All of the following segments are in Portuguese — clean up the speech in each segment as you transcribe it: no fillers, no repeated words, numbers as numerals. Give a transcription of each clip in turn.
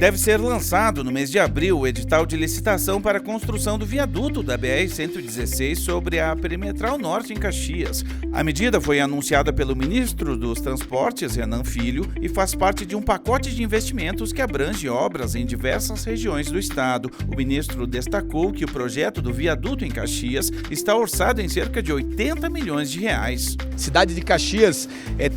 Deve ser lançado no mês de abril o edital de licitação para a construção do viaduto da BR-116 sobre a Perimetral Norte em Caxias. A medida foi anunciada pelo ministro dos Transportes, Renan Filho, e faz parte de um pacote de investimentos que abrange obras em diversas regiões do estado. O ministro destacou que o projeto do viaduto em Caxias está orçado em cerca de 80 milhões de reais. Cidade de Caxias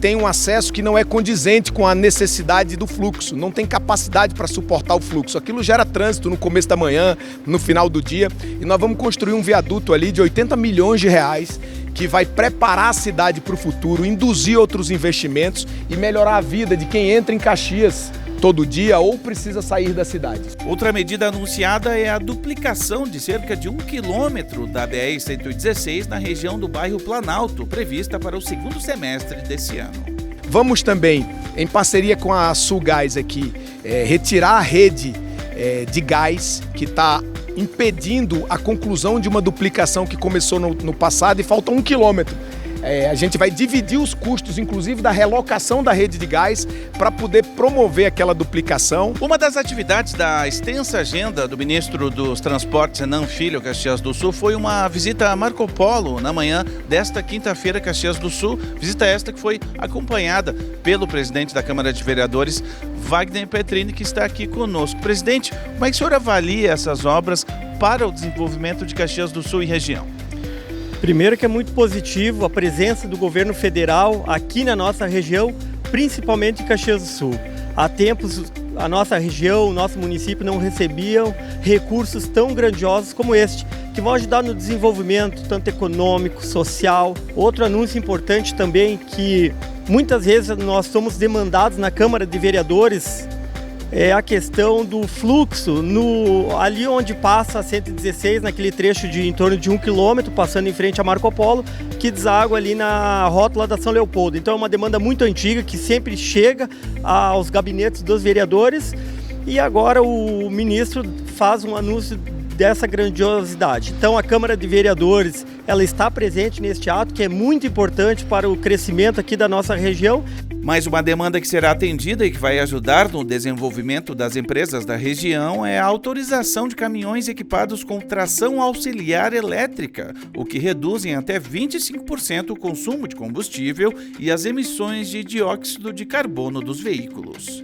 tem um acesso que não é condizente com a necessidade do fluxo, não tem capacidade para suportar o fluxo. Aquilo gera trânsito no começo da manhã, no final do dia, e nós vamos construir um viaduto ali de 80 milhões de reais que vai preparar a cidade para o futuro, induzir outros investimentos e melhorar a vida de quem entra em Caxias todo dia ou precisa sair da cidade. Outra medida anunciada é a duplicação de cerca de 1 quilômetro da BR-116 na região do bairro Planalto, prevista para o segundo semestre desse ano. Vamos também, em parceria com a Sulgás aqui, retirar a rede de gás que está impedindo a conclusão de uma duplicação que começou no passado e falta 1 quilômetro. A gente vai dividir os custos, inclusive da relocação da rede de gás, para poder promover aquela duplicação. Uma das atividades da extensa agenda do ministro dos Transportes, Renan Filho, Caxias do Sul, foi uma visita a Marco Polo na manhã desta quinta-feira, Caxias do Sul. Visita esta que foi acompanhada pelo presidente da Câmara de Vereadores, Wagner Petrini, que está aqui conosco. Presidente, como é que o senhor avalia essas obras para o desenvolvimento de Caxias do Sul e região? Primeiro que é muito positivo a presença do governo federal aqui na nossa região, principalmente em Caxias do Sul. Há tempos a nossa região, o nosso município não recebiam recursos tão grandiosos como este, que vão ajudar no desenvolvimento tanto econômico, social. Outro anúncio importante também que muitas vezes nós somos demandados na Câmara de Vereadores é a questão do fluxo ali onde passa a 116, naquele trecho de em torno de 1 quilômetro, passando em frente a Marco Polo, que deságua ali na rótula da São Leopoldo. Então é uma demanda muito antiga que sempre chega aos gabinetes dos vereadores e agora o ministro faz um anúncio dessa grandiosidade. Então a Câmara de Vereadores ela está presente neste ato que é muito importante para o crescimento aqui da nossa região. Mais uma demanda que será atendida e que vai ajudar no desenvolvimento das empresas da região é a autorização de caminhões equipados com tração auxiliar elétrica, o que reduz em até 25% o consumo de combustível e as emissões de dióxido de carbono dos veículos.